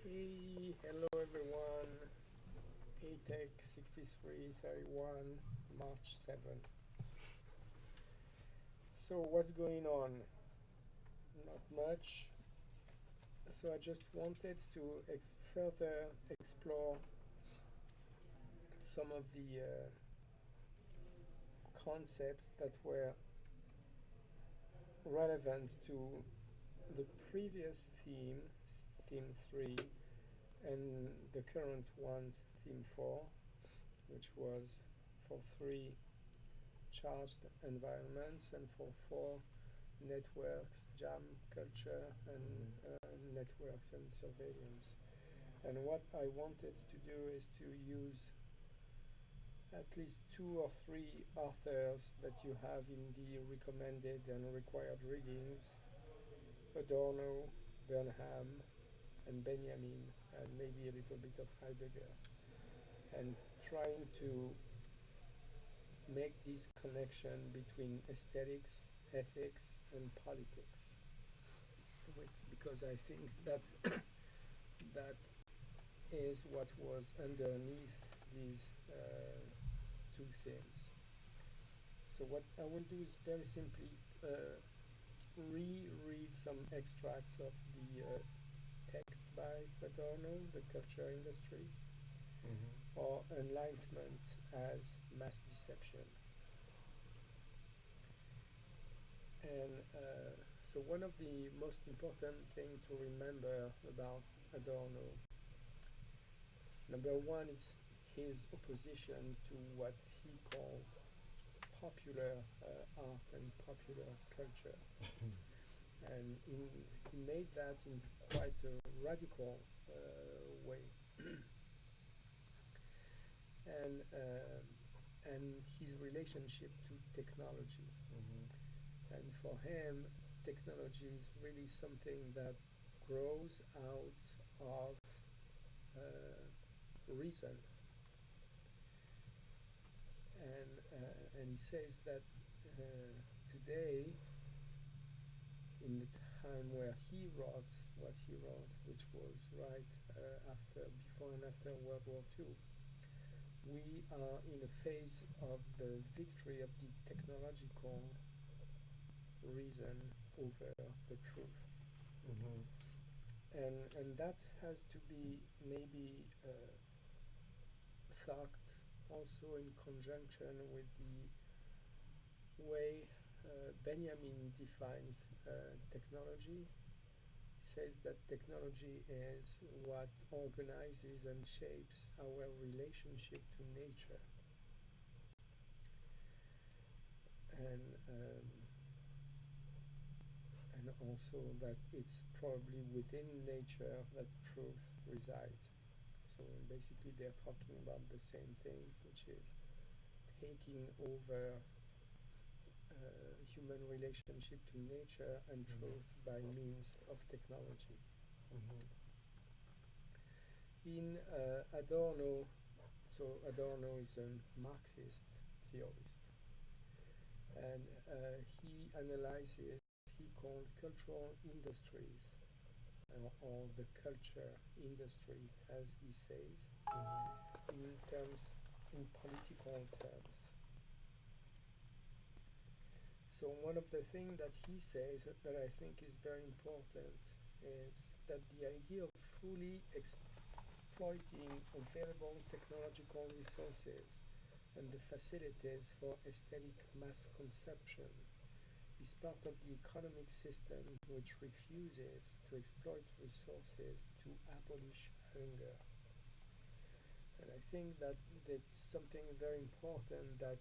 Okay, hello everyone. ATEC 6331, March 7th. So, what's going on? Not much. So, I just wanted to further explore some of the concepts that were relevant to the previous theme, theme 3, and the current one, theme 4, which was for 3 charged environments and for 4 networks, jam culture, and networks and surveillance. And what I wanted to do is to use at least 2 or 3 authors that you have in the recommended and required readings: Adorno, Burnham, and Benjamin, and maybe a little bit of Heidegger, and trying to make this connection between aesthetics, ethics, and politics, because I think that that is what was underneath these two themes. So what I will do is very simply reread some extracts of the text by Adorno, The Culture Industry, or Enlightenment as Mass Deception. And so one of the most important things to remember about Adorno, number one, it's his opposition to what he called popular art and popular culture. And he made that in quite a radical way. And his relationship to technology. And for him, technology is really something that grows out of reason. And he says that today, in the time where he wrote what he wrote, which was right before and after World War II, we are in a phase of the victory of the technological reason over the truth. And that has to be maybe thought also in conjunction with the way Benjamin defines technology. He says that technology is what organizes and shapes our relationship to nature. And also that it's probably within nature that truth resides. So basically they're talking about the same thing, which is taking over human relationship to nature and truth by means of technology. In Adorno, so Adorno is a Marxist theorist, and he analyzes he called cultural industries, or the culture industry, as he says, in political terms. So one of the things that he says that I think is very important is that the idea of fully exploiting available technological resources and the facilities for aesthetic mass consumption is part of the economic system which refuses to exploit resources to abolish hunger. And I think that that's something very important, that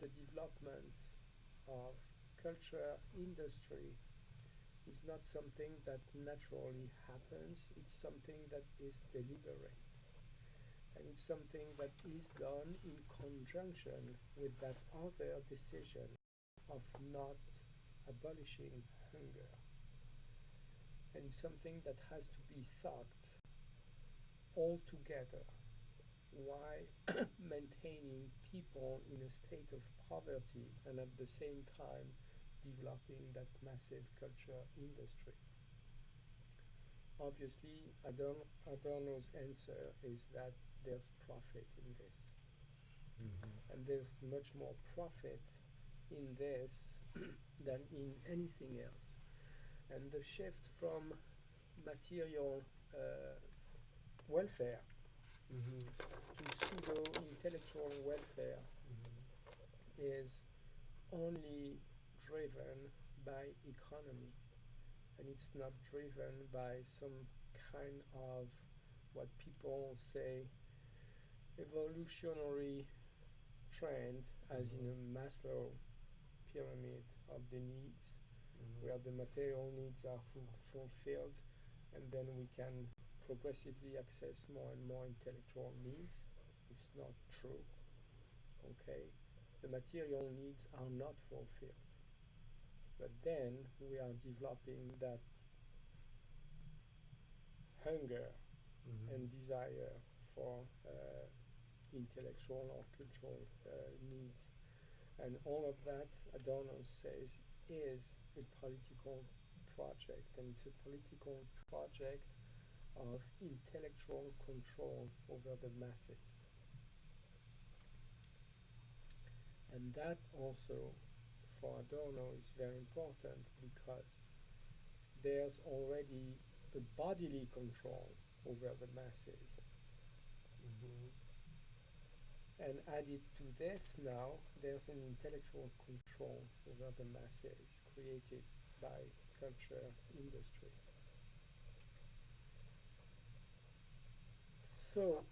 the development of culture industry is not something that naturally happens, it's something that is deliberate. And it's something that is done in conjunction with that other decision of not abolishing hunger. And something that has to be thought all together while maintaining people in a state of poverty and at the same time developing that massive culture industry. obviously, Adorno's answer is that there's profit in this, Mm-hmm. and there's much more profit in this than in anything else. And the shift from material welfare Mm-hmm. to pseudo intellectual welfare Mm-hmm. is only driven by economy, and it's not driven by some kind of what people say evolutionary trend, as in a Mm-hmm. Maslow pyramid of the needs, where the Mm-hmm. material needs are fulfilled, and then we can progressively access more and more intellectual needs. It's not true. Okay, the material needs are not fulfilled, but then we are developing that hunger and Mm-hmm. desire for intellectual or cultural needs. And all of that, Adorno says, is a political project, and it's a political project of intellectual control over the masses. And that also, for Adorno, is very important because there's already a bodily control over the masses. Mm-hmm. And added to this now, there's an intellectual control over the masses created by culture industry. So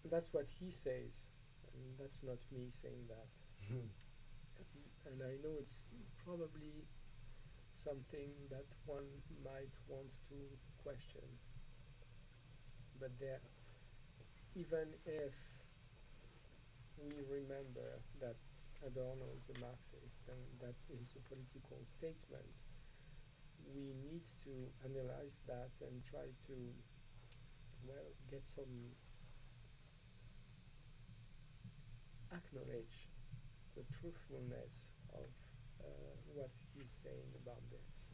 that's what he says, and that's not me saying that. Mm-hmm. And I know it's probably something that one might want to question, but there, even if we remember that Adorno is a Marxist and that is a political statement, we need to analyze that and try to, well, get some, acknowledge the truthfulness of what he's saying about this.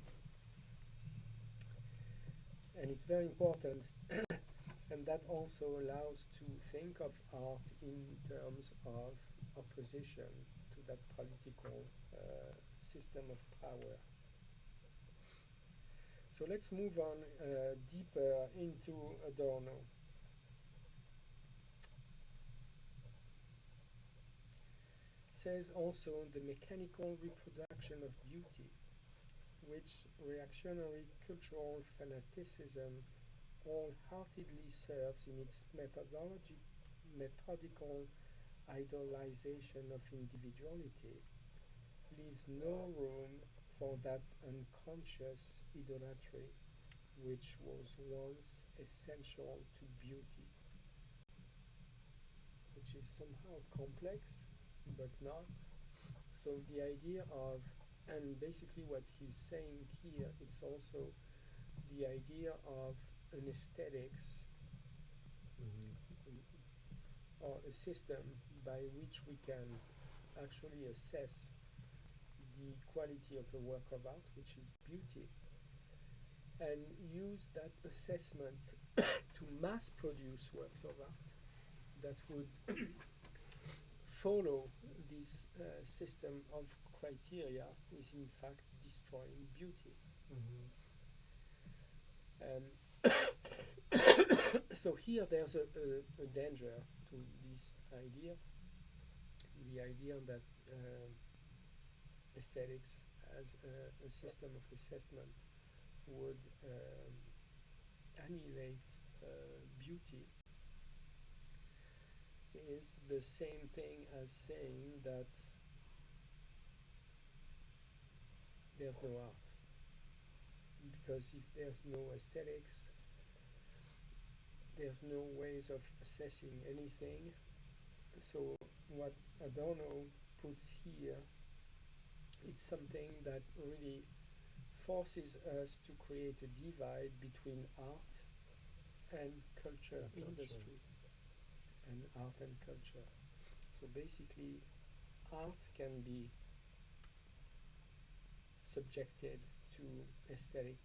And it's very important, and that also allows to think of art in terms of opposition to that political system of power. So let's move on deeper into Adorno. Says also the mechanical reproduction of beauty, which reactionary cultural fanaticism wholeheartedly serves in its methodical idolization of individuality, leaves no room for that unconscious idolatry which was once essential to beauty, which is somehow complex but not. So the idea of, and basically what he's saying here, it's also the idea of an aesthetics Mm-hmm. or a system by which we can actually assess the quality of a work of art, which is beauty, and use that assessment to mass produce works of art that would follow this system of criteria is in fact destroying beauty. Mm-hmm. And so here there's a danger to this idea, the idea that aesthetics as a system of assessment would annihilate beauty, is the same thing as saying that there's no art. Because if there's no aesthetics, there's no ways of assessing anything. So what Adorno puts here, it's something that really forces us to create a divide between art and culture And culture. industry, and art and culture. So basically, art can be subjected to aesthetic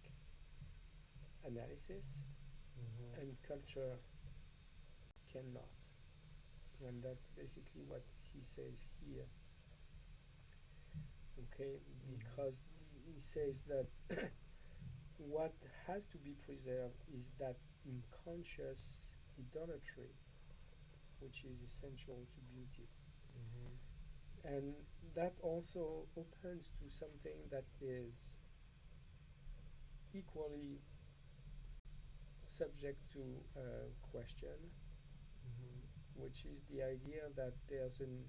analysis, and culture cannot. And that's basically what he says here. Okay, because he says that what has to be preserved is that unconscious idolatry, which is essential to beauty. And that also opens to something that is equally subject to question, which is the idea that there's an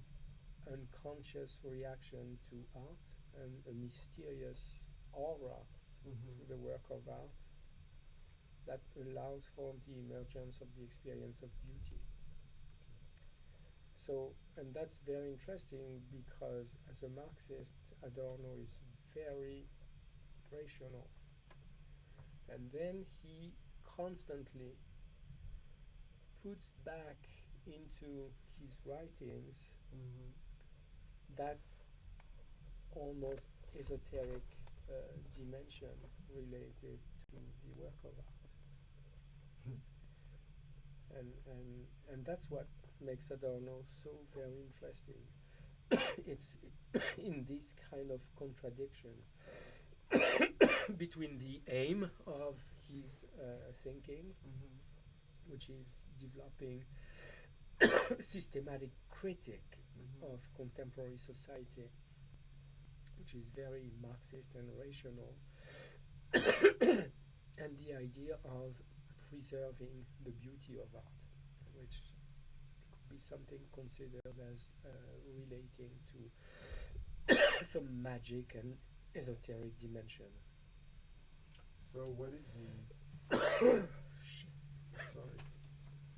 unconscious reaction to art and a mysterious aura to the work of art that allows for the emergence of the experience of beauty. So, and that's very interesting because as a Marxist, Adorno is very rational. And then he constantly puts back into his writings that almost esoteric dimension related to the work of art. And that's what makes Adorno so very interesting. It's in this kind of contradiction between the aim of his thinking, which is developing systematic critique of contemporary society, which is very Marxist and rational, and the idea of preserving the beauty of art, which could be something considered as relating to some magic and esoteric dimension. So what is the sorry,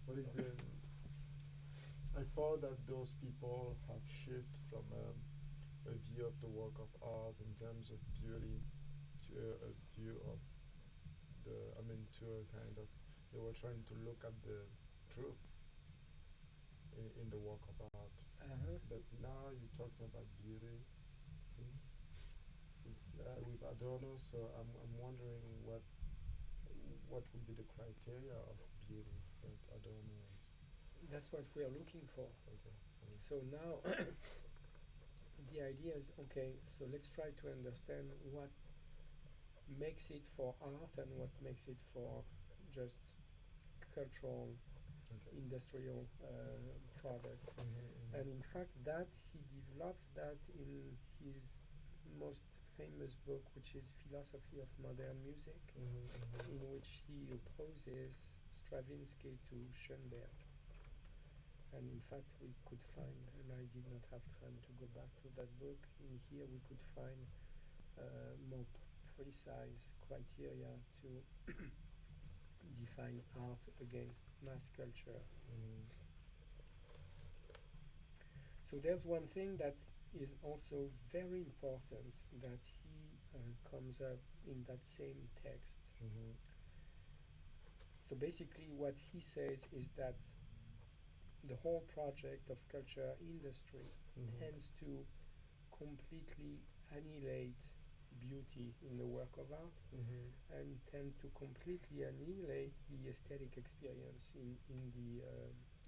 what is the I thought that those people have shifted from a view of the work of art in terms of beauty to a view of to a kind of, they were trying to look at the truth in the work of art. But now you're talking about beauty since with Adorno, so I'm wondering what would be the criteria of beauty that Adorno is. That's what we are looking for. Okay. So now the idea is, okay, so let's try to understand what makes it for art and what makes it for just cultural, industrial product. And in fact, that he develops that in his most famous book, which is Philosophy of Modern Music, in which he opposes Stravinsky to Schoenberg. And in fact, we could find, and I did not have time to go back to that book, in here we could find more precise criteria to define art against mass culture. So there's one thing that is also very important that he comes up in that same text. So basically what he says is that the whole project of culture industry tends to completely annihilate beauty in the work of art and tend to completely annihilate the aesthetic experience in the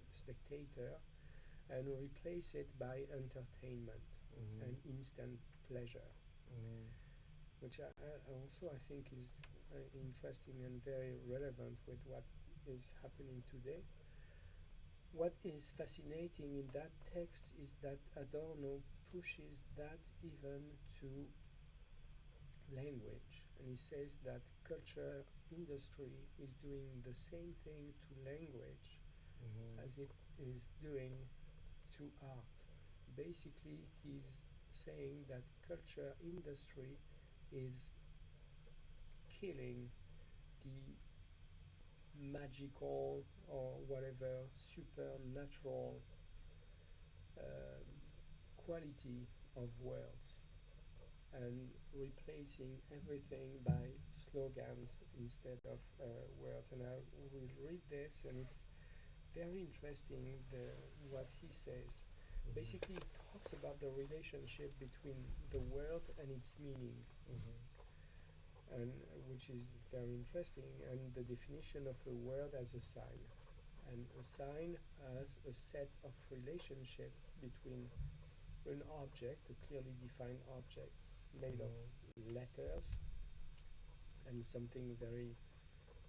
spectator and replace it by entertainment and instant pleasure, which I also I think is interesting and very relevant with what is happening today. What is fascinating in that text is that Adorno pushes that even to language, and he says that culture industry is doing the same thing to language as it is doing to art. Basically, he's saying that culture industry is killing the magical or whatever supernatural quality of words and replacing everything by slogans instead of words. And I will read this, and it's very interesting what he says. Basically, he talks about the relationship between the word and its meaning. and which is very interesting, and the definition of a word as a sign. And a sign as a set of relationships between an object, a clearly defined object made of letters, and something very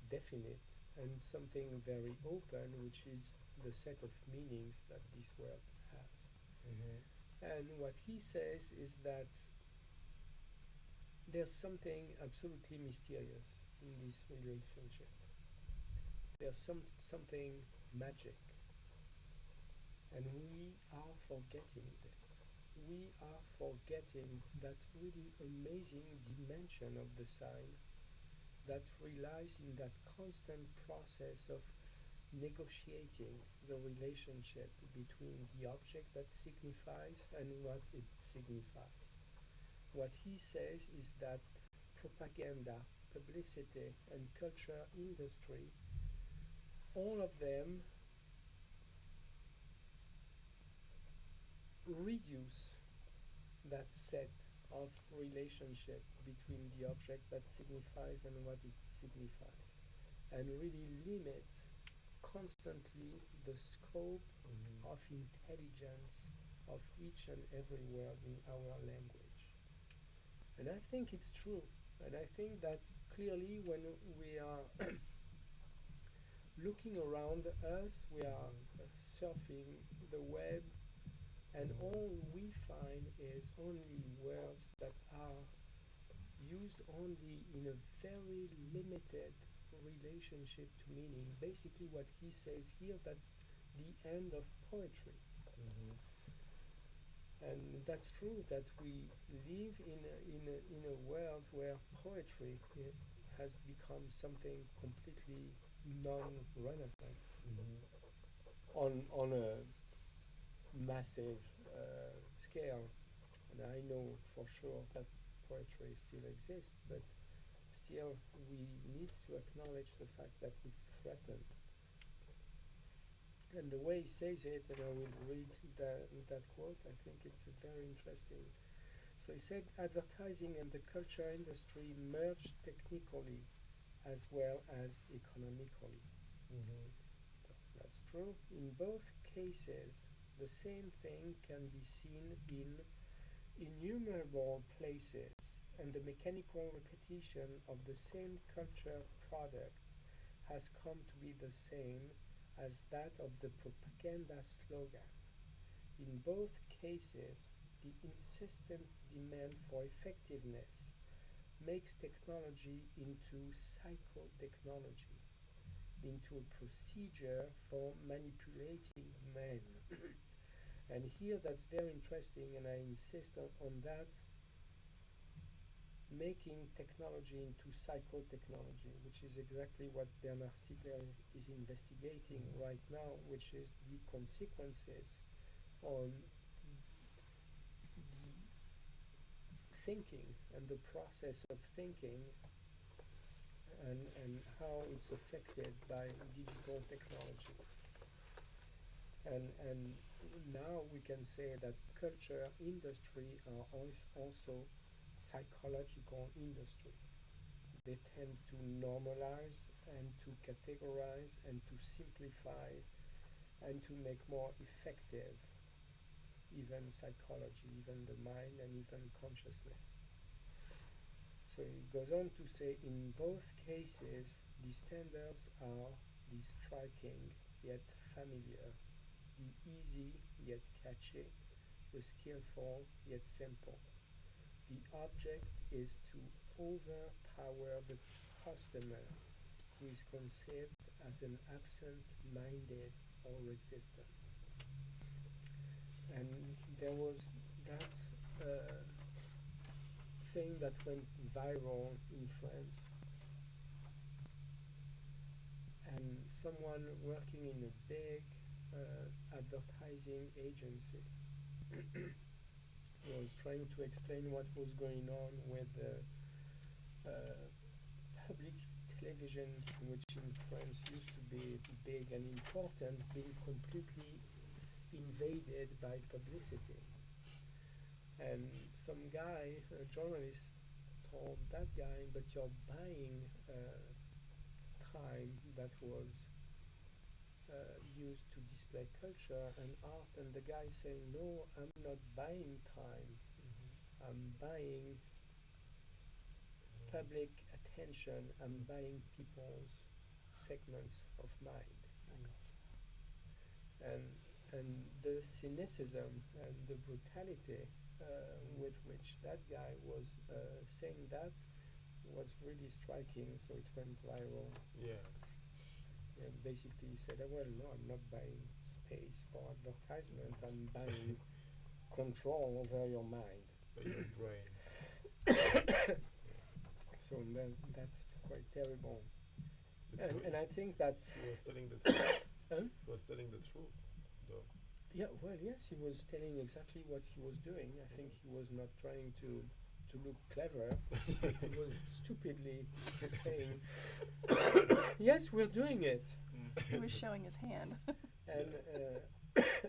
definite, and something very open, which is the set of meanings that this word has. And what he says is that there's something absolutely mysterious in this relationship. There's something magic, and we are forgetting this. We are forgetting that really amazing dimension of the sign that relies in that constant process of negotiating the relationship between the object that signifies and what it signifies. What he says is that propaganda, publicity, and culture industry, all of them reduce that set of relationship between the object that signifies and what it signifies, and really limit constantly the scope of intelligence of each and every word in our language. And I think it's true, and I think that clearly when we are looking around us, we are surfing the web, and all we find is only words that are used only in a very limited relationship to meaning. Basically what he says here, that the end of poetry. And that's true, that we live in a world where poetry has become something completely non-relevant on a massive scale. And I know for sure that poetry still exists, but still we need to acknowledge the fact that it's threatened. And the way he says it, and I will read that quote, I think it's very interesting. So he said, advertising and the culture industry merge technically as well as economically. So that's true. In both cases, the same thing can be seen in innumerable places, and the mechanical repetition of the same culture product has come to be the same as that of the propaganda slogan. In both cases, the insistent demand for effectiveness makes technology into psychotechnology, into a procedure for manipulating men. And here that's very interesting, and I insist on that, making technology into psychotechnology, which is exactly what Bernard Stiegler is investigating right now, which is the consequences on the thinking and the process of thinking, and how it's affected by digital technologies. And now we can say that culture industry are also psychological industry. They tend to normalize and to categorize and to simplify and to make more effective even psychology, even the mind, and even consciousness. So he goes on to say, in both cases, the standards are the striking yet familiar, the easy yet catchy, the skillful yet simple. The object is to overpower the customer, who is conceived as an absent-minded or resistant. And there was that thing that went viral in France, and someone working in a big advertising agency was trying to explain what was going on with public television, which in France used to be big and important, being completely invaded by publicity. And some guy, a journalist, or that guy, but you're buying time that was used to display culture and art, and the guy saying, no, I'm not buying time, I'm buying public attention, I'm buying people's segments of mind. And the cynicism and the brutality with which that guy was saying that was really striking, so it went viral. Yeah. And basically he said, well, no, I'm not buying space for advertisement, I'm buying control over your mind. Your brain. So that's quite terrible. The truth. And I think that He was telling the truth. Huh? He was telling the truth, though. Yeah, well, yes, he was telling exactly what he was doing. I think he was not trying to look clever. He was stupidly saying, yes, we're doing it. He was showing his hand.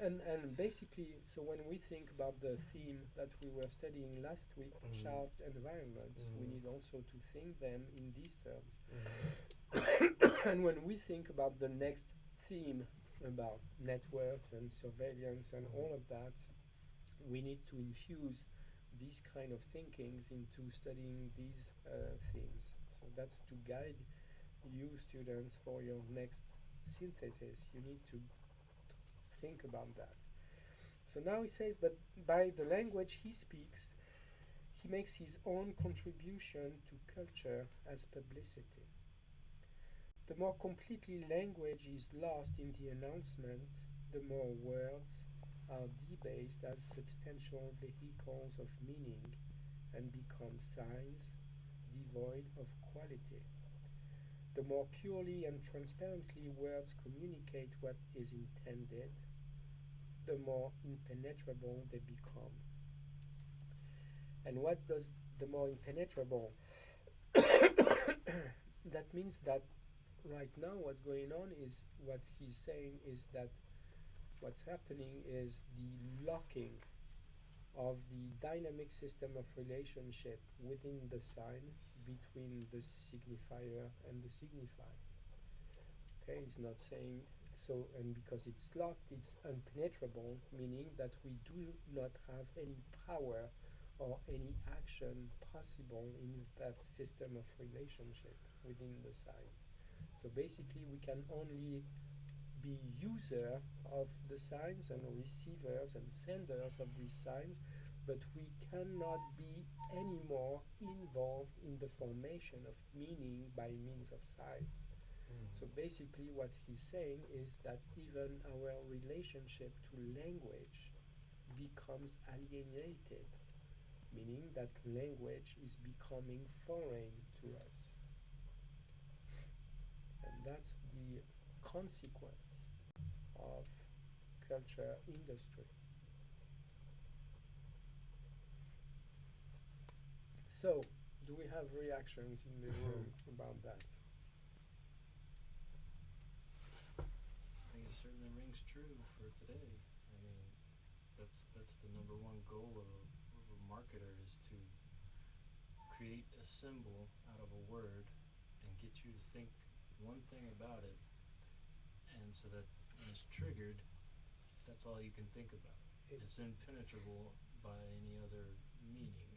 And basically, so when we think about the theme that we were studying last week, charged environments, we need also to think them in these terms. And when we think about the next theme about networks and surveillance and all of that, we need to infuse these kind of thinkings into studying these themes. So that's to guide you students for your next synthesis. You need to think about that. So now he says, but by the language he speaks, he makes his own contribution to culture as publicity. The more completely language is lost in the announcement, the more words are debased as substantial vehicles of meaning and become signs devoid of quality. The more purely and transparently words communicate what is intended, the more impenetrable they become. And what does the more impenetrable? That means that right now what's going on is, what he's saying is that what's happening is the locking of the dynamic system of relationship within the sign between the signifier and the signified. Okay, he's not saying so, and because it's locked, it's impenetrable, meaning that we do not have any power or any action possible in that system of relationship within the sign. So basically we can only be user of the signs and receivers and senders of these signs, but we cannot be anymore involved in the formation of meaning by means of signs. So basically what he's saying is that even our relationship to language becomes alienated, meaning that language is becoming foreign to us. And that's the consequence of culture industry. So, do we have reactions in the room about that? I think it certainly rings true for today. I mean, that's the number one goal of a marketer, is to create a symbol out of a word and get you to think one thing about it, and so that when it's triggered, that's all you can think about. It's impenetrable by any other meaning or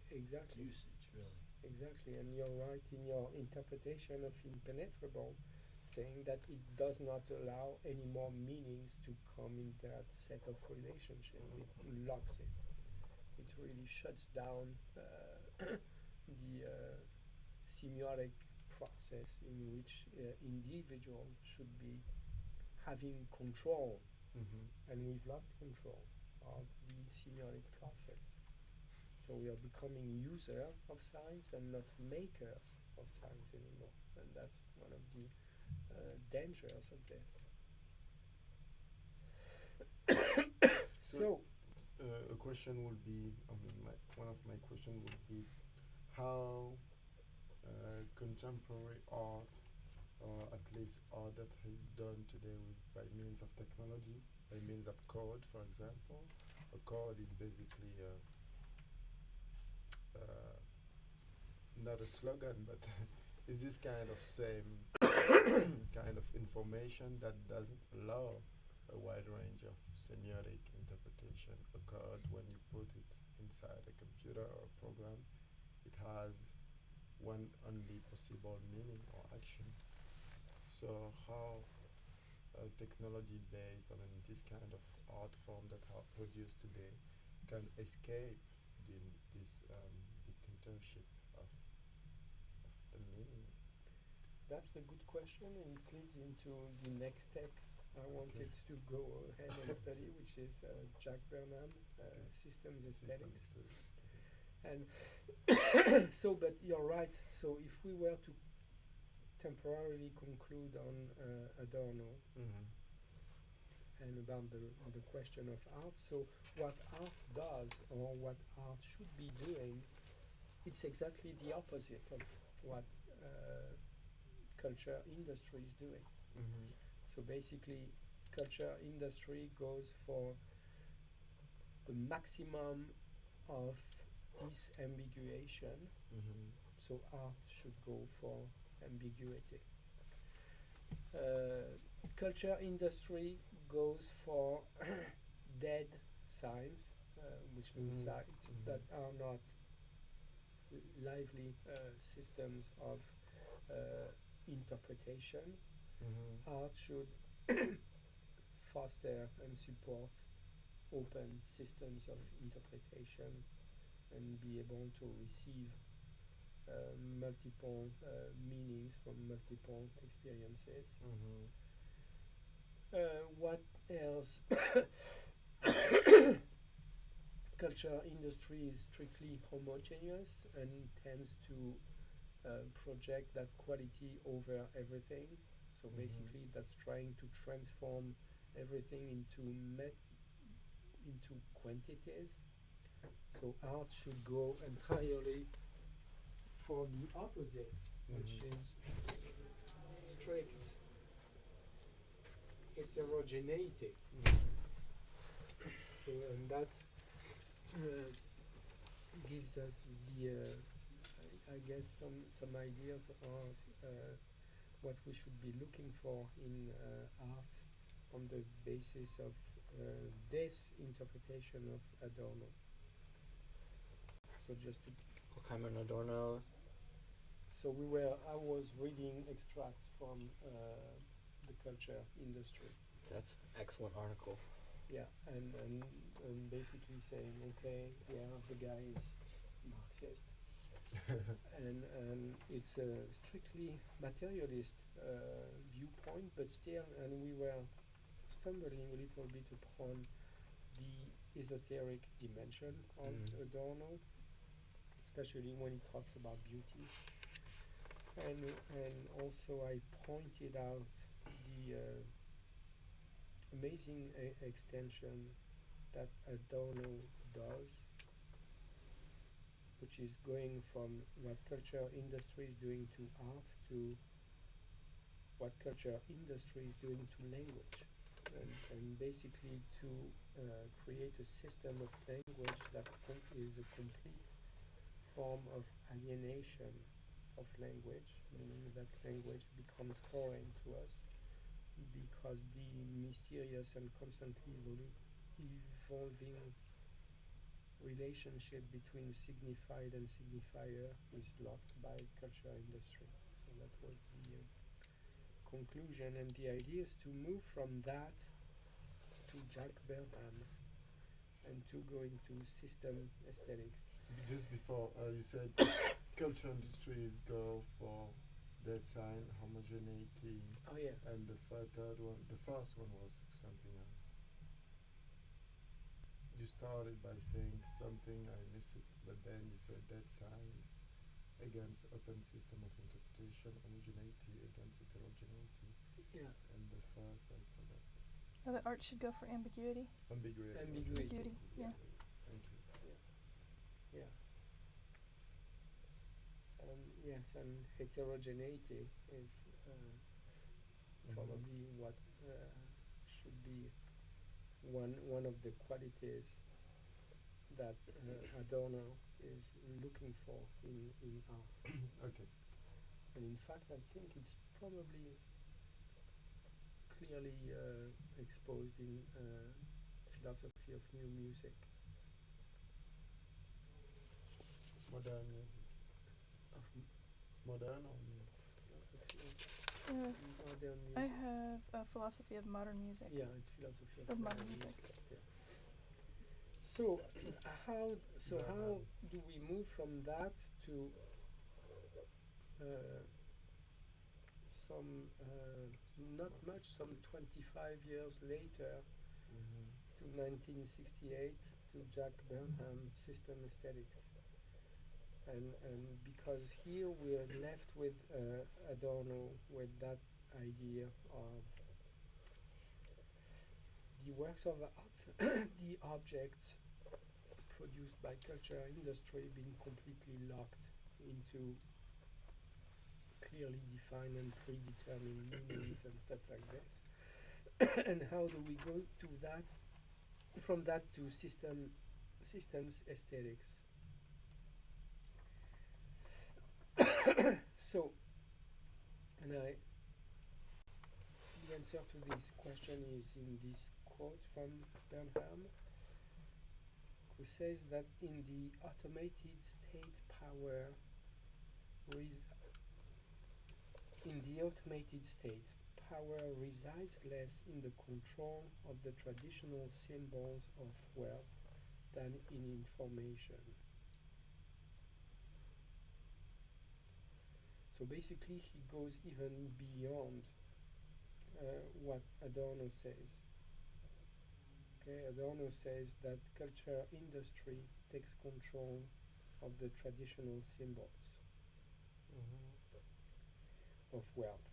Exactly. usage, really. Exactly, and you're right in your interpretation of impenetrable, saying that it does not allow any more meanings to come in that set of relationship. It locks it. It really shuts down the semiotic process in which individuals should be having control, and we've lost control of the semiotic process. So we are becoming user of science and not makers of science anymore, and that's one of the dangers of this. So a question would be, one of my questions would be, how contemporary art, or at least art that is done today by means of technology, by means of code, for example. A code is basically not a slogan, but is this kind of same kind of information that doesn't allow a wide range of semiotic interpretation occurred when you put it inside a computer or a program. It has one only possible meaning or action. So how technology based on this kind of art form that are produced today can escape this dictatorship of the meaning? That's a good question, and it leads into the next text I wanted to go ahead and study, which is Jack Burnham, Systems Aesthetics. And so, but you're right. So, if we were to temporarily conclude on Adorno and about the question of art, so what art does or what art should be doing, it's exactly the opposite of what culture industry is doing. So basically, culture industry goes for a maximum of disambiguation. So art should go for ambiguity. Culture industry goes for dead signs, which means sites that are not lively systems of interpretation. Art should foster and support open systems of interpretation and be able to receive multiple meanings from multiple experiences. What else? Culture industry is strictly homogeneous and tends to project that quality over everything. So basically, that's trying to transform everything into quantities. So art should go entirely for the opposite, which is strict heterogeneity. So and that gives us the I guess some ideas of what we should be looking for in art on the basis of this interpretation of Adorno. So just to Horkheimer and Adorno. So I was reading extracts from the culture industry. That's an excellent article. Yeah, and basically saying, okay, yeah, the guy is Marxist, and it's a strictly materialist viewpoint, but still, and we were stumbling a little bit upon the esoteric dimension of Adorno, especially when he talks about beauty. And also I pointed out the amazing extension that Adorno does, which is going from what culture industry is doing to art to what culture industry is doing to language, and basically to create a system of language that is a complete form of alienation of language, meaning that language becomes foreign to us because the mysterious and constantly evolving relationship between signified and signifier is locked by culture industry. So that was the conclusion, and the idea is to move from that to Jack Burnham and to go into system aesthetics. Just before, you said culture industries go for dead sign, homogeneity, and the third one, the first one was something else. You started by saying something, I missed it, but then you said dead signs against open system of interpretation, homogeneity against heterogeneity. Yeah. And the first, I forgot. Oh, the art should go for ambiguity. Ambiguity. Ambiguity. Yeah. Thank you. Yeah. Yes, and heterogeneity is probably what should be one of the qualities that Adorno is looking for in art. Okay. And in fact, I think it's probably clearly exposed in philosophy of new music. Modern music. Of Modern or new? philosophy Uh, of modern music. I have a philosophy of modern music. Yeah, it's philosophy Of modern music. Yeah. So how Bernhard. do we move from that to some not much, some 25 years later, Mm-hmm. to 1968, to Jack Burnham, System Aesthetics. And because here we are left with Adorno with that idea of the works of art, the objects produced by culture industry being completely locked into clearly defined and predetermined meanings and stuff like this. And how do we go to that, from that to systems aesthetics? So, and the answer to this question is in this quote from Burnham, who says that in the automated state power in the automated state, power resides less in the control of the traditional symbols of wealth than in information. So basically, he goes even beyond what Adorno says. Okay, Adorno says that culture industry takes control of the traditional symbols Mm-hmm. of wealth.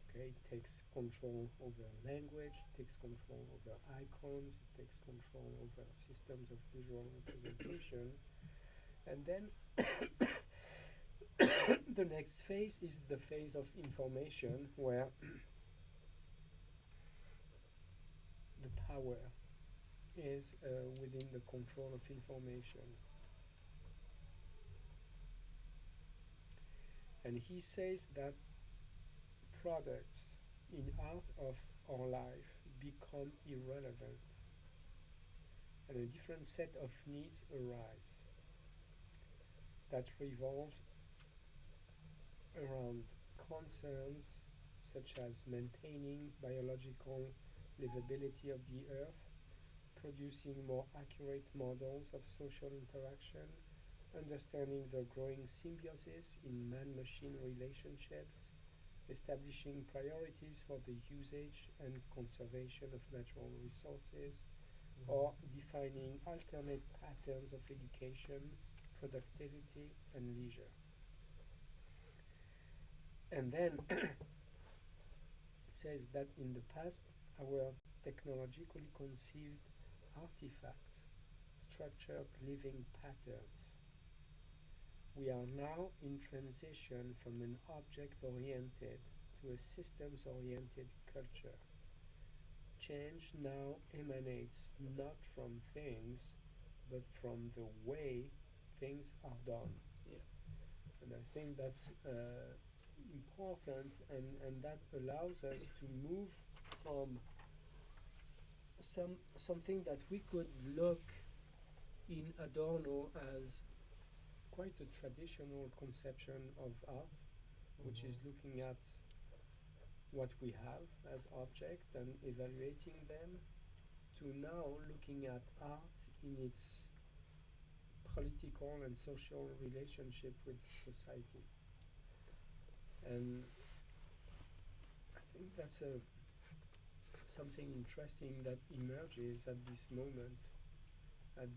Okay, it takes control over language, it takes control over icons, it takes control over systems of visual representation. And then the next phase is the phase of information, where the power is within the control of information. And he says that products in art of our life become irrelevant, and a different set of needs arise that revolve around concerns such as maintaining biological livability of the earth, producing more accurate models of social interaction, understanding the growing symbiosis in man-machine relationships, establishing priorities for the usage and conservation of natural resources, or defining alternate patterns of education, productivity, and leisure. And then says that in the past, our technologically conceived artifacts structured living patterns. We are now in transition from an object-oriented to a systems-oriented culture. Change now emanates not from things, but from the way things are done. Yeah. And I think that's important, and that allows us to move from something that we could look in Adorno as quite a traditional conception of art, which is looking at what we have as object and evaluating them, to now looking at art in its political and social relationship with society. And I think that's something interesting that emerges at this moment, at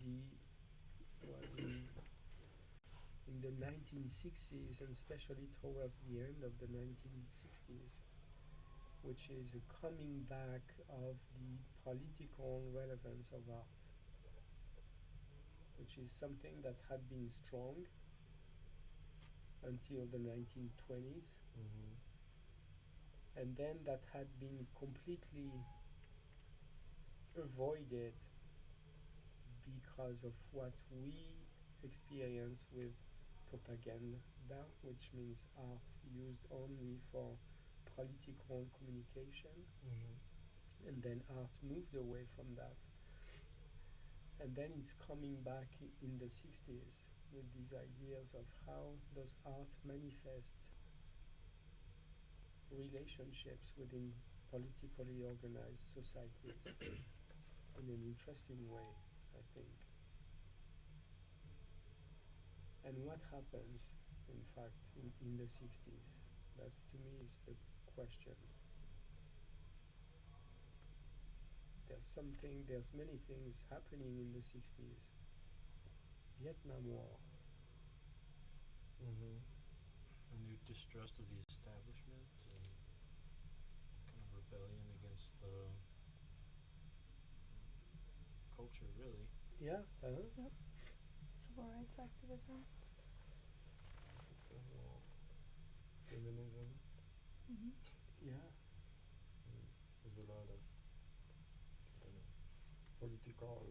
in the 1960s, and especially towards the end of the 1960s, which is a coming back of the political relevance of art, which is something that had been strong until the 1920s, and then that had been completely avoided because of what we experience with propaganda, which means art used only for political communication, and then art moved away from that. And then it's coming back in the 60s with these ideas of how does art manifest relationships within politically organized societies in an interesting way, I think. And what happens, in fact, in the 60s? That's, to me, is the question. There's many things happening in the 60s. Vietnam War. A new distrust of the establishment and kind of rebellion against culture, really. Yeah, Yep. Civil rights activism. Feminism. yeah, There's a lot of political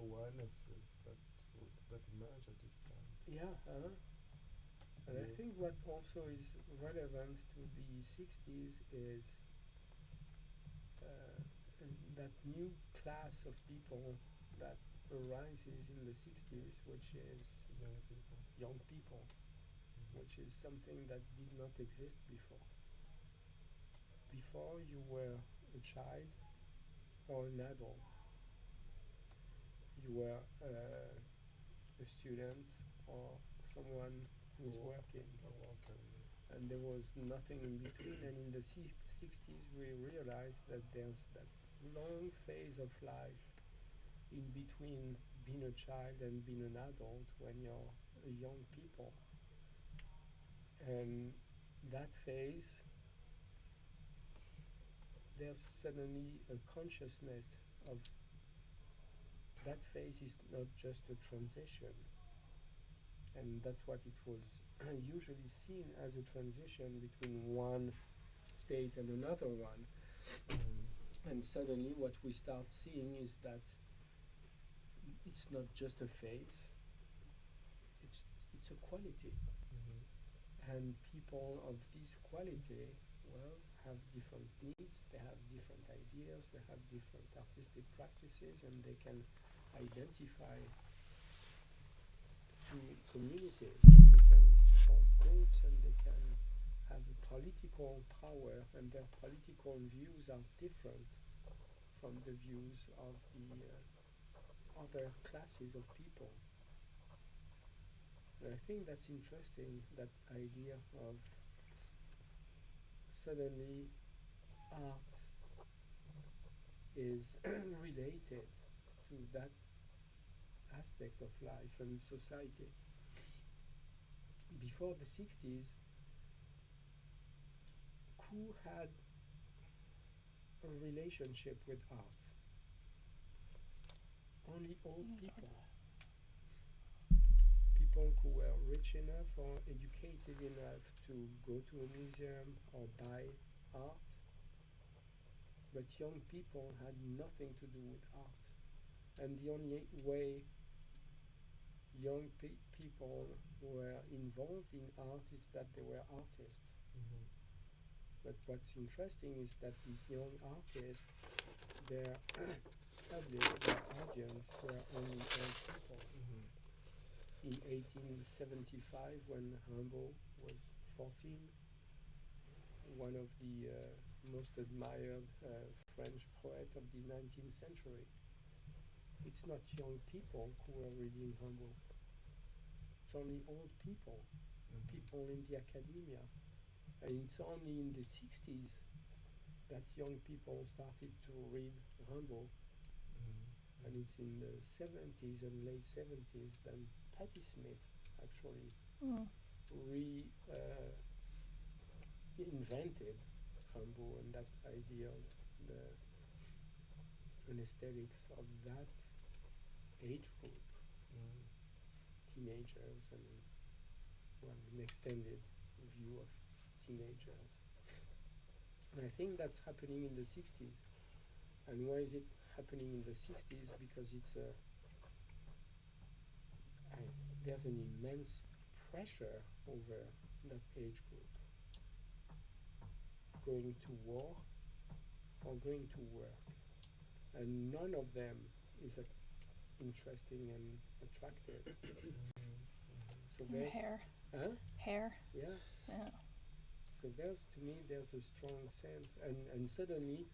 awarenesses that emerge at this time. yeah. And I think what also is relevant to the 60s is that new class of people that arises in the 60s, which is young people, which is something that did not exist before. Before, you were a child or an adult. You were a student or someone who's working, and there was nothing in between. And in the 60s, we realized that there's that long phase of life in between being a child and being an adult when you're a young people. And that phase, there's suddenly a consciousness of that phase is not just a transition. And that's what it was usually seen as, a transition between one state and another one. And suddenly what we start seeing is that it's not just a phase, it's a quality. And people of this quality, well, have different needs, they have different ideas, they have different artistic practices, and they can identify to communities, and they can form groups, and they can have a political power, and their political views are different from the views of the other classes of people. And I think that's interesting, that idea of suddenly art is related to that aspect of life and society. Before the 60s, who had a relationship with art? Only old people. People who were rich enough or educated enough to go to a museum or buy art. But young people had nothing to do with art. And the only way young people were involved in art is that they were artists. But what's interesting is that these young artists, their public, their audience were only old people. In 1875, when Rimbaud was 14, one of the most admired French poet of the 19th century, it's not young people who were reading Rimbaud. It's only old people, people in the academia. And it's only in the 60s that young people started to read Rimbaud. And it's in the 70s and late 70s that Patti Smith actually reinvented Rimbaud and that idea of the aesthetics of that age group, teenagers, and an extended view of teenagers. And I think that's happening in the 60s. And why is it happening in the 60s? Because it's a there's an immense pressure over that age group, going to war or going to work, and none of them is interesting and attractive. So Your there's hair. huh? Hair. Yeah. Yeah. So there's to me there's a strong sense, and suddenly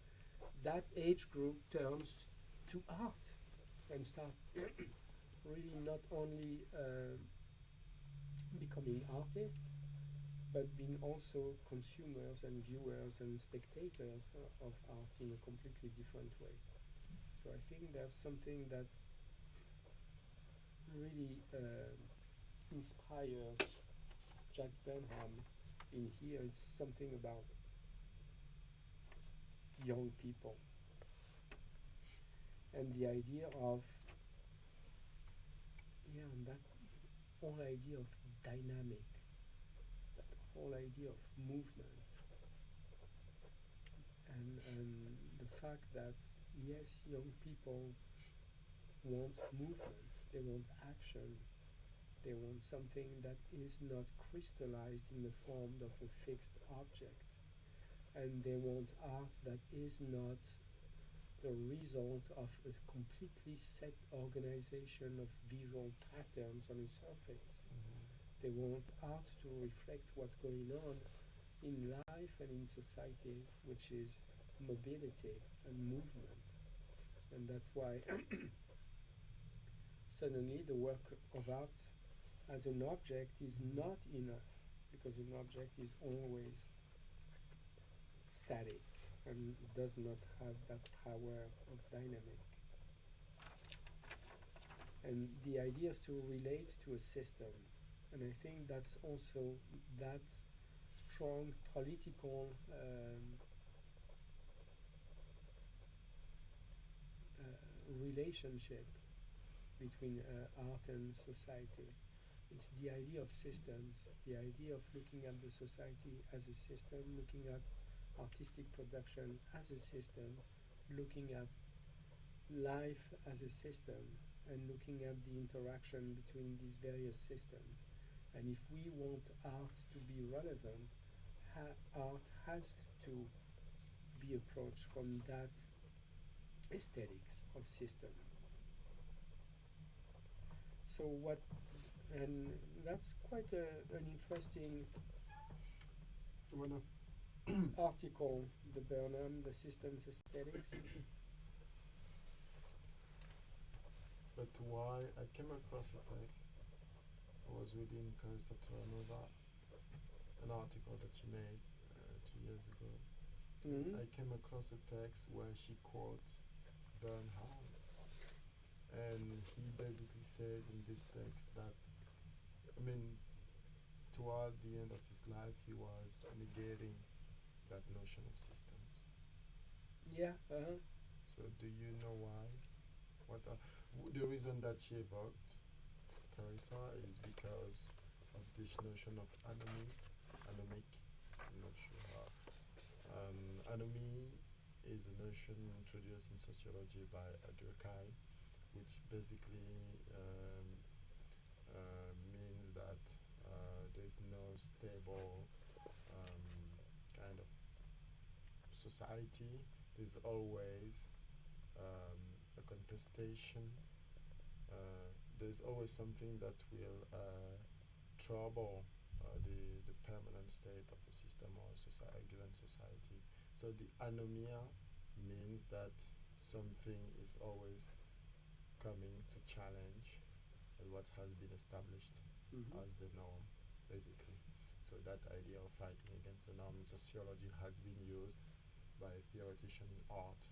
that age group turns to art and start really not only becoming artists, but being also consumers and viewers and spectators of art in a completely different way. So I think there's something that really inspires Jack Burnham in here. It's something about young people and the idea of that whole idea of dynamic, that whole idea of movement, and the fact that yes, young people want movement, they want action, they want something that is not crystallized in the form of a fixed object, and they want art that is not the result of a completely set organization of visual patterns on a surface. They want art to reflect what's going on in life and in societies, which is mobility and movement. And that's why suddenly the work of art as an object is not enough, because an object is always static and does not have that power of dynamic. And the idea is to relate to a system, and I think that's also that strong political relationship between art and society. It's the idea of systems, the idea of looking at the society as a system, looking at artistic production as a system, looking at life as a system, and looking at the interaction between these various systems. And if we want art to be relevant, art has to be approached from that aesthetics of system. So what, and that's quite an interesting One of article, the Burnham, the systems aesthetics. But why I came across a text, I was reading Carissa Terranova, an article that she made 2 years ago. Mm-hmm. I came across a text where she quotes Bernhard, and he basically said in this text that, I mean, toward the end of his life, he was negating that notion of systems. Yeah. Uh-huh. So, do you know why? What the reason that she evoked Carissa is because of this notion of anomic. I'm not sure how. Anomy is a notion introduced in sociology by Durkheim, which basically means that there's no stable kind of society. There's always a contestation. There's always something that will trouble the permanent state of a system or a given society. So the anomia means that something is always coming to challenge what has been established as the norm, basically. So that idea of fighting against the norm in sociology has been used by a theoretician in art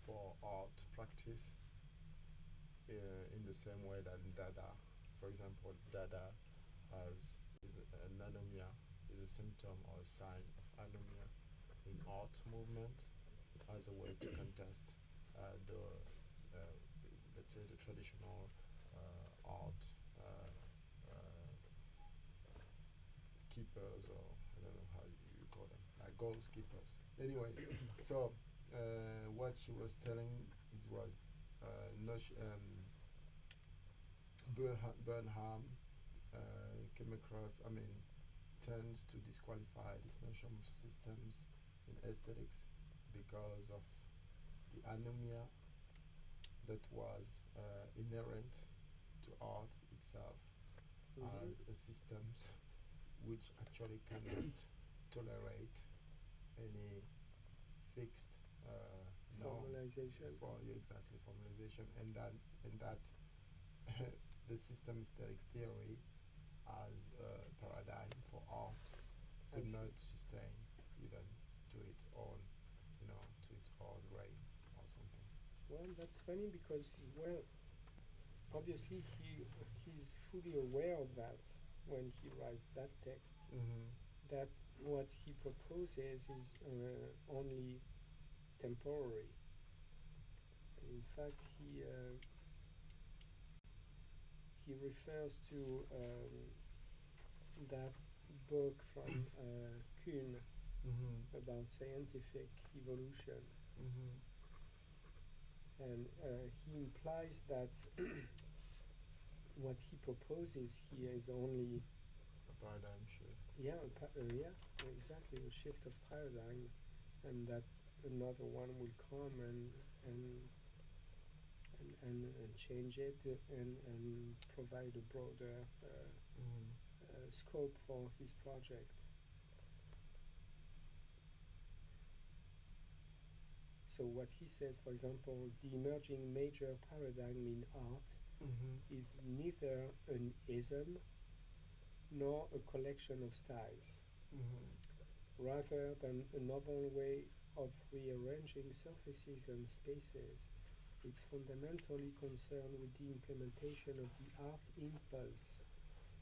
for art practice in the same way that Dada, for example, Dada is an anomia, is a symptom or a sign of anomia in art movement as a way to contest let's say the traditional art keepers, or I don't know how you call them, like goals keepers. Anyways, so what she was telling was Burnham came across, tends to disqualify this notion of systems in aesthetics because of the anomia that was inherent to art itself as a systems which actually cannot tolerate any fixed norm Formalization. for exactly formalization, and that the system aesthetic theory as a paradigm for art could I see. not sustain even to its own, to its own reign or something. Well, that's funny because, well, obviously he's fully aware of that when he writes that text. Mm-hmm. That what he proposes is only temporary. In fact, he refers to that book from Kuhn Mm-hmm. about scientific evolution, Mm-hmm. and he implies that what he proposes here is only A paradigm shift. yeah, exactly, a shift of paradigm, and that another one will come and change it and provide a broader Mm-hmm. scope for his project. So what he says, for example, the emerging major paradigm in art Mm-hmm. is neither an ism nor a collection of styles, Mm-hmm. rather than a novel way of rearranging surfaces and spaces. It's fundamentally concerned with the implementation of the art impulse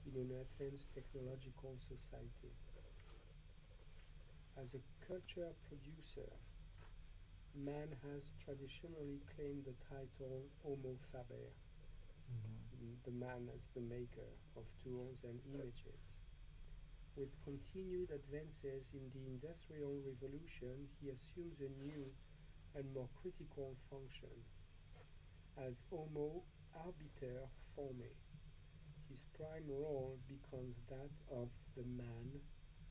in an advanced technological society. As a culture producer, man has traditionally claimed the title Homo faber, Mm-hmm. the man as the maker of tools and images. With continued advances in the Industrial Revolution, he assumes a new and more critical function as Homo arbiter forme. His prime role becomes that of the man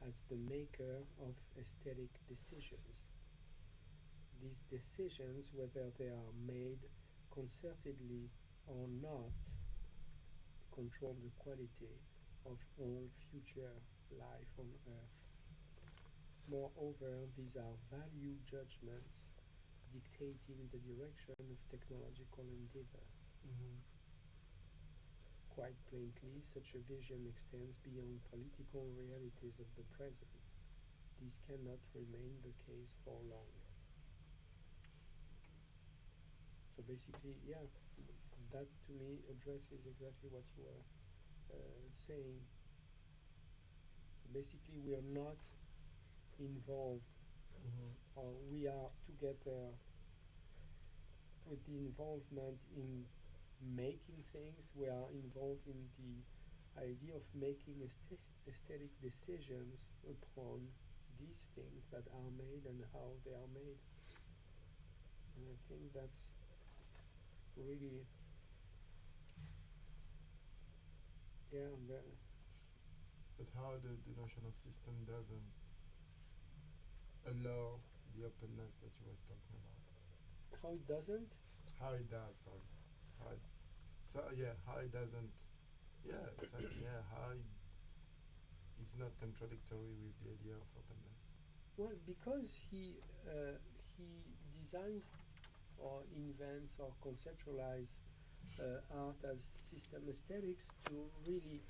as the maker of aesthetic decisions. These decisions, whether they are made concertedly or not, control the quality of all future life on Earth. Moreover, these are value judgments dictating the direction of technological endeavor. Mm-hmm. Quite plainly, such a vision extends beyond political realities of the present. This cannot remain the case for long. So basically, yeah, that to me addresses exactly what you were saying. So basically, we are not involved, Mm-hmm. or we are together with the involvement in making things. We are involved in the idea of making aesthetic decisions upon these things that are made and how they are made. And I think that's really, yeah, But how the notion of system doesn't allow the openness that you was talking about? how it doesn't. How it does, sorry. How it, how it doesn't. Yeah, exactly. Yeah, how it's not contradictory with the idea of openness. Well, because he designs or invents or conceptualize art as system aesthetics to really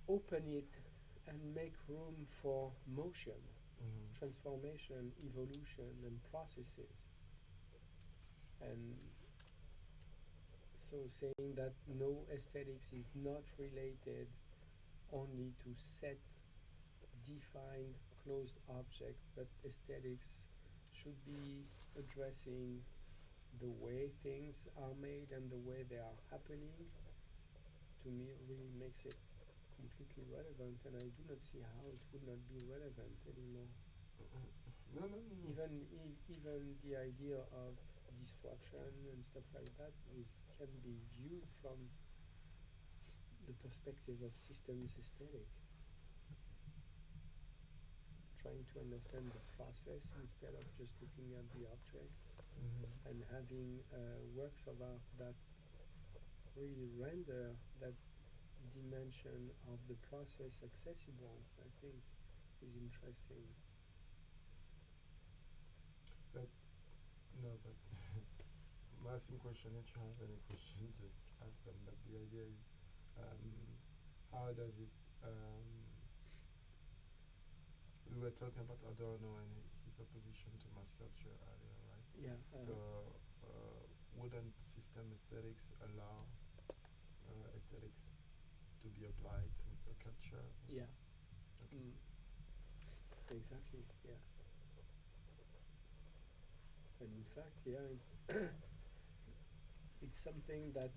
open it and make room for motion, Mm-hmm. transformation, evolution, and processes. And so saying that no aesthetics is not related only to set, defined, closed object, but aesthetics should be addressing the way things are made and the way they are happening, to me really makes it completely relevant, and I do not see how it would not be relevant anymore. No. Even the idea of disruption and stuff like that can be viewed from the perspective of systems aesthetic, trying to understand the process instead of just looking at the object, and having works of art that really render that dimension of the process accessible, I think is interesting. No, but I'm asking question. If you have any question, just ask them. But the idea is, how does it? We were talking about Adorno and his opposition to mass culture earlier, right? Yeah. So, wouldn't system aesthetics allow aesthetics to be applied to a culture? Also? Yeah. Okay. Exactly. Yeah. And in fact, yeah, it's something that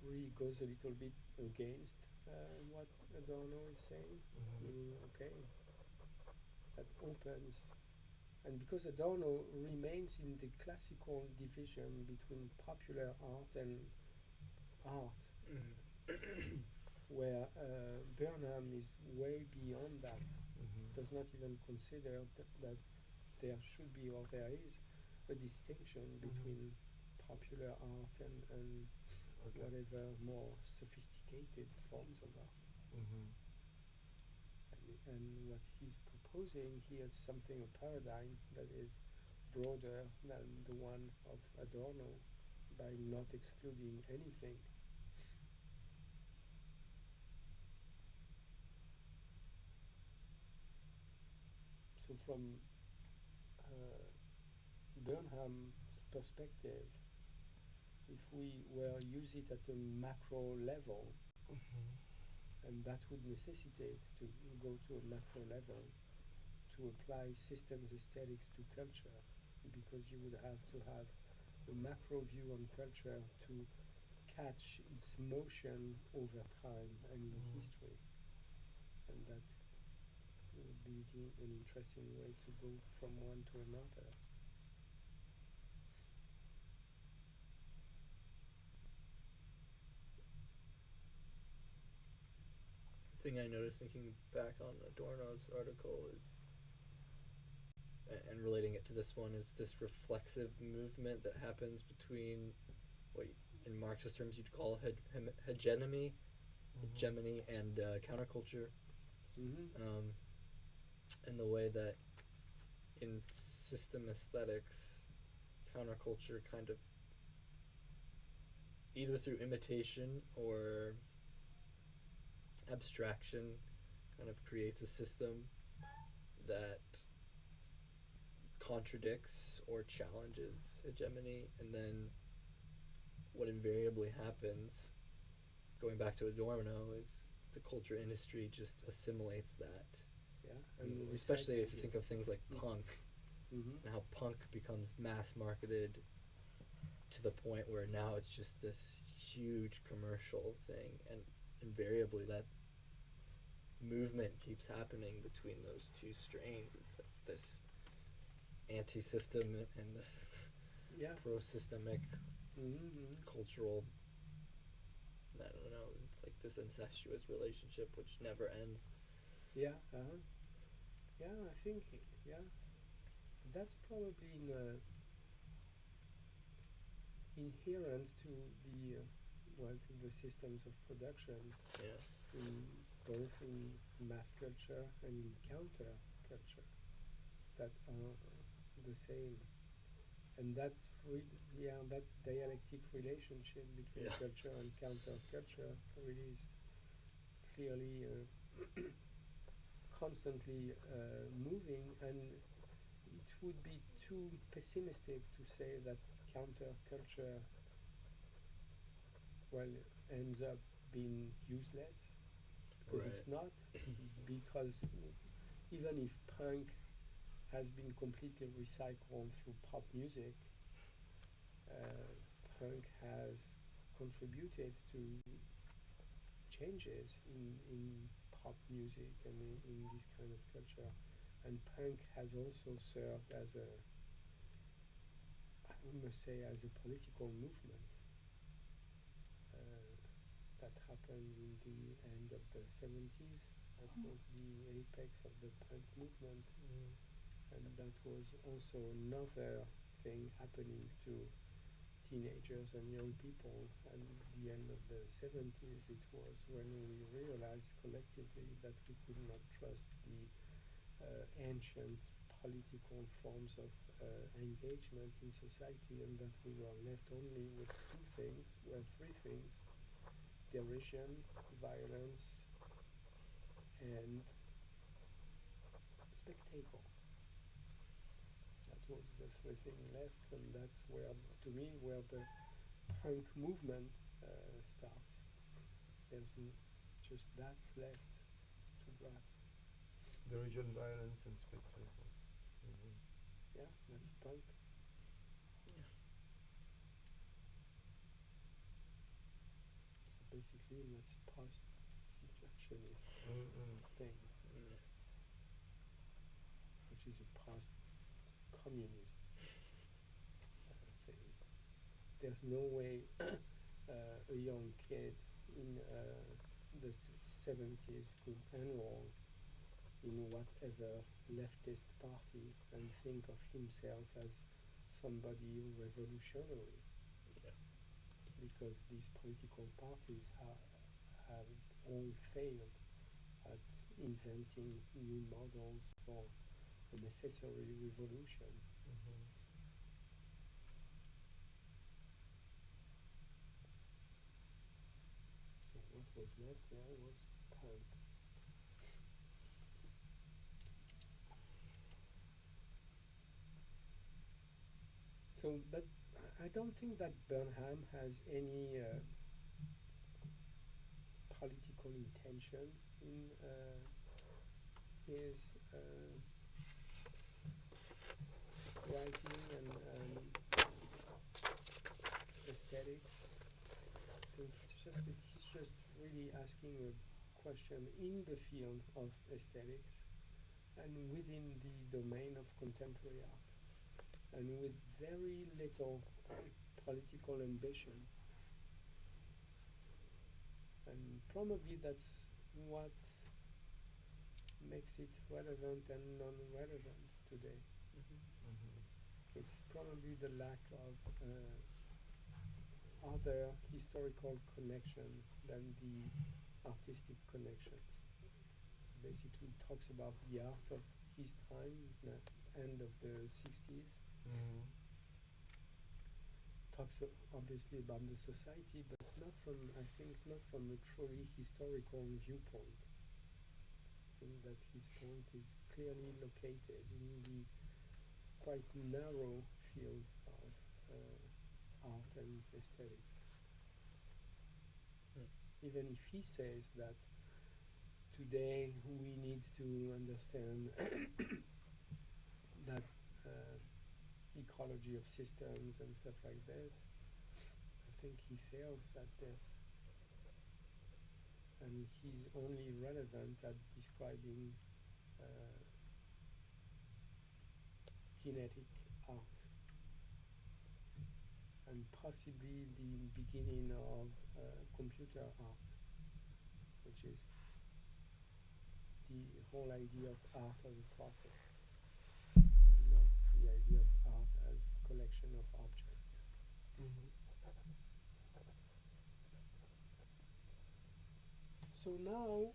really goes a little bit against what Adorno is saying. Meaning, okay, that opens, and because Adorno remains in the classical division between popular art and art, where Burnham is way beyond that, does not even consider that there should be or there is a distinction between popular art and Okay. whatever more sophisticated forms of art. And what he's proposing here is something, a paradigm that is broader than the one of Adorno by not excluding anything. So from Burnham's perspective, if we were use it at a macro level, and that would necessitate to go to a macro level to apply systems aesthetics to culture, because you would have to have a macro view on culture to catch its motion over time and in history, and that would be an interesting way to go from one to another. The thing I noticed thinking back on Adorno's article is, and relating it to this one, is this reflexive movement that happens between what in Marxist terms you'd call hegemony and counterculture. And the way that in system aesthetics, counterculture kind of, either through imitation or abstraction, kind of creates a system that contradicts or challenges hegemony, and then what invariably happens, going back to Adorno, is the culture industry just assimilates that. Yeah, And especially if you think of things like punk, and how punk becomes mass marketed to the point where now it's just this huge commercial thing, and invariably that movement keeps happening between those two strains. It's like this anti-system and this pro-systemic cultural, I don't know, it's like this incestuous relationship which never ends. Yeah, I think, that's probably inherent to the systems of production, both in mass culture and in counter culture, that are the same, and that that dialectic relationship between culture and counter culture really is clearly constantly moving, and it would be too pessimistic to say that counterculture ends up being useless, because it's not, because even if punk has been completely recycled through pop music, punk has contributed to changes in pop music and in this kind of culture, and punk has also served as we must say, as a political movement that happened in the end of the 70s. That was the apex of the punk movement, and that was also another thing happening to teenagers and young people. And the end of the 70s, it was when we realized collectively that we could not trust the ancient political forms of engagement in society, and that we were left only with three things: derision, violence, and spectacle. That was the three things left, and that's where, to me, where the punk movement starts. There's just that left to grasp. Derision, violence, and spectacle. Yeah, that's punk. So basically, that's post-situationist thing, which is a post-communist thing. There's no way a young kid in the 70s could enroll in whatever leftist party and think of himself as somebody revolutionary, because these political parties have all failed at inventing new models for a necessary revolution. So what was left there was punk. So, but I don't think that Burnham has any political intention in his writing and aesthetics. I think he's just really asking a question in the field of aesthetics and within the domain of contemporary art, and with very little political ambition. And probably that's what makes it relevant and non-relevant today. It's probably the lack of other historical connection than the artistic connections. So basically, it talks about the art of his time, the end of the 60s. Talks obviously about the society, but not from a truly historical viewpoint. I think that his point is clearly located in the quite narrow field of art and aesthetics. Even if he says that today we need to understand that ecology of systems and stuff like this, I think he fails at this. And he's only relevant at describing kinetic art, and possibly the beginning of computer art, which is the whole idea of art as a process, and not the idea of art as collection of objects. So now,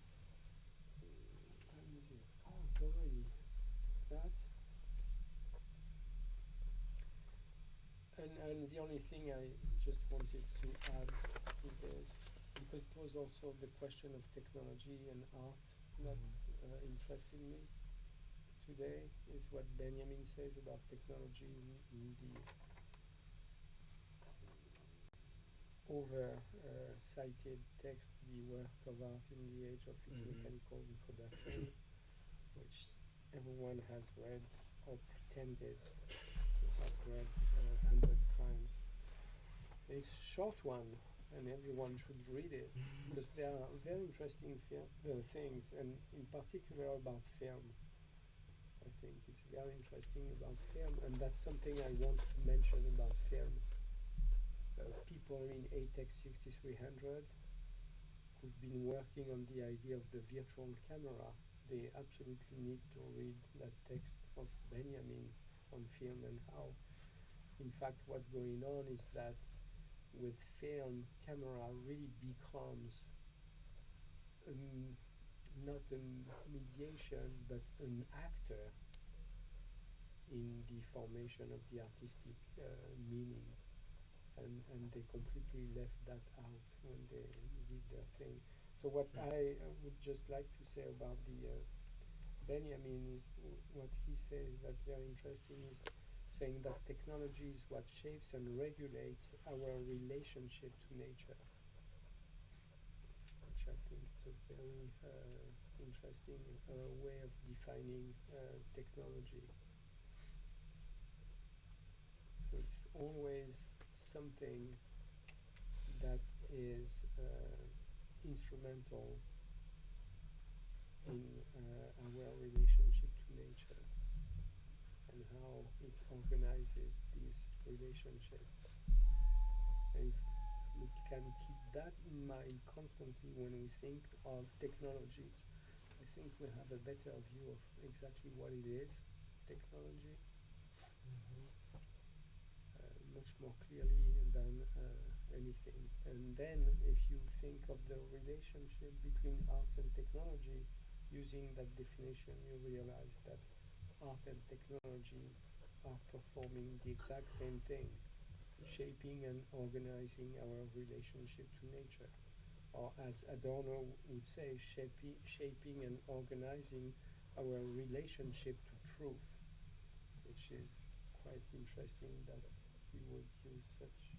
time is it? Oh, it's already that. And the only thing I just wanted to add to this, because it was also the question of technology and art that interested me today, is what Benjamin says about technology in the cited text, The Work of Art in the Age of Its Mechanical Reproduction, which everyone has read or pretended to have read 100 times. It's a short one, and everyone should read it, because there are very interesting things, and in particular about film. I think it's very interesting about film, and that's something I want to mention about film. People in ATEC 6300 who've been working on the idea of the virtual camera, they absolutely need to read that text of Benjamin on film, and how, in fact, what's going on is that with film, camera really becomes not a mediation but an actor in the formation of the artistic meaning, and they completely left that out when they did their thing. So what I would just like to say about the Benjamin is what he says that's very interesting is saying that technology is what shapes and regulates our relationship to nature, which I think is a very interesting way of defining technology. So it's always something that is instrumental in our relationship to nature, and how it organizes this relationship. And if we can keep that in mind constantly when we think of technology, I think we have a better view of exactly what it is, technology, much more clearly than anything. And then if you think of the relationship between arts and technology, using that definition, you realize that art and technology are performing the exact same thing, shaping and organizing our relationship to nature. Or as Adorno would say, shaping and organizing our relationship to truth, which is quite interesting that he would use such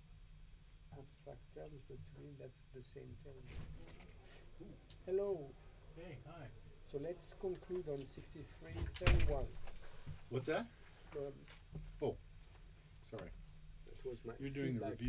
abstract terms, but to me that's the same thing. Hello. Hey, hi. So let's conclude on 6331. What's that? Um, Oh, sorry. that was my You're doing the feedback. review.